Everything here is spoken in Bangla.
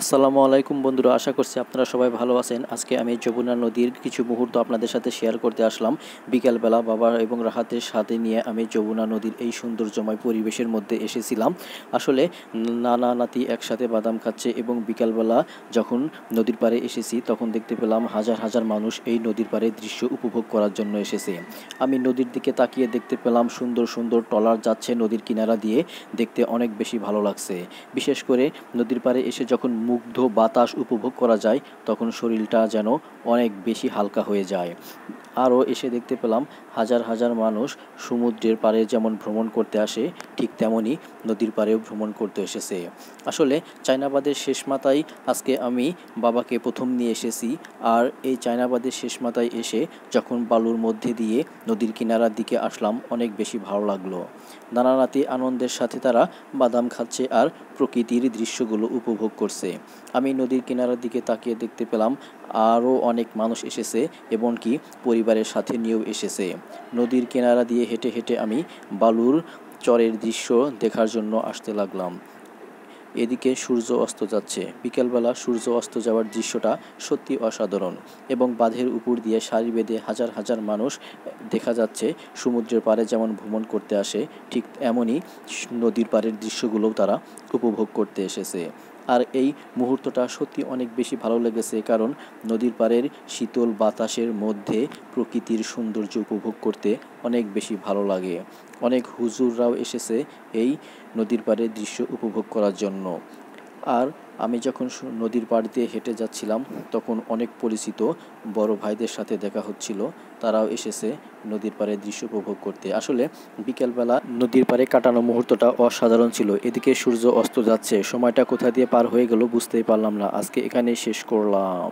আসসালামু আলাইকুম বন্ধুরা, আশা করছি আপনারা সবাই ভালো আছেন। আজকে আমি যমুনা নদীর কিছু মুহূর্ত আপনাদের সাথে শেয়ার করতে আসলাম। বিকালবেলা বাবা এবং রাহাতের সাথে নিয়ে আমি যমুনা নদীর এই সৌন্দর্যময় পরিবেশের মধ্যে এসেছিলাম। আসলে নানা নাতি একসাথে বাদাম খাচ্ছে এবং বিকালবেলা যখন নদীর পাড়ে এসেছি তখন দেখতে পেলাম হাজার হাজার মানুষ এই নদীর পাড়ে দৃশ্য উপভোগ করার জন্য এসেছে। আমি নদীর দিকে তাকিয়ে দেখতে পেলাম সুন্দর সুন্দর ট্রলার যাচ্ছে নদীর কিনারা দিয়ে, দেখতে অনেক বেশি ভালো লাগছে। বিশেষ করে নদীর পাড়ে এসে যখন মুগ্ধ বাতাস উপভোগ করা যায় তখন শরীরটা যেন অনেক বেশি হালকা হয়ে যায়। আরও এসে দেখতে পেলাম হাজার হাজার মানুষ সমুদ্রের পাড়ে যেমন ভ্রমণ করতে আসে ঠিক তেমনই নদীর পাড়েও ভ্রমণ করতে এসেছে। আসলে চায়নাবাদের শেষ মাথায় আজকে আমি বাবাকে প্রথম নিয়ে এসেছি। আর এই চায়নাবাদের শেষ মাথায় এসে যখন বালুর মধ্যে দিয়ে নদীর কিনারার দিকে আসলাম অনেক বেশি ভালো লাগলো। নানা নাতি আনন্দের সাথে তারা বাদাম খাচ্ছে আর প্রকৃতির দৃশ্যগুলো উপভোগ করছে। আমি নদীর কিনারার দিকে তাকিয়ে দেখতে পেলাম আরও অনেক মানুষ এসেছে, এমনকি পরিবারের সাথে নিয়েও এসেছে। নদীর কিনারা দিয়ে হেঁটে হেঁটে আমি বালুর চরের দৃশ্য দেখার জন্য আসতে লাগলাম। এদিকে সূর্য অস্ত যাচ্ছে। বিকেলবেলা সূর্য অস্ত যাওয়ার দৃশ্যটা সত্যি অসাধারণ এবং বাঁধের উপর দিয়ে সারি বেঁধে হাজার হাজার মানুষ দেখা যাচ্ছে। সমুদ্রের পাড়ে যেমন ভ্রমণ করতে আসে ঠিক এমনই নদীর পাড়ের দৃশ্যগুলোও তারা উপভোগ করতে এসেছে। আর এই মুহূর্তটা সত্যি অনেক বেশি ভালো লেগেছে, কারণ নদীর পাড়ের শীতল বাতাসের মধ্যে প্রকৃতির সৌন্দর্য উপভোগ করতে অনেক বেশি ভালো লাগে। অনেক হুজুররাও এসেছে এই নদীর পাড়ের দৃশ্য উপভোগ করার জন্য। আর আমি যখন নদীর পাড় দিয়ে হেঁটে যাচ্ছিলাম তখন অনেক পরিচিত বড় ভাইদের সাথে দেখা হচ্ছিল, তারাও এসেছে নদীর পাড়ের দৃশ্য উপভোগ করতে। আসলে বিকেলবেলা নদীর পাড়ে কাটানো মুহূর্তটা অসাধারণ ছিল। এদিকে সূর্য অস্ত যাচ্ছে, সময়টা কোথা দিয়ে পার হয়ে গেল বুঝতেই পারলাম না। আজকে এখানেই শেষ করলাম।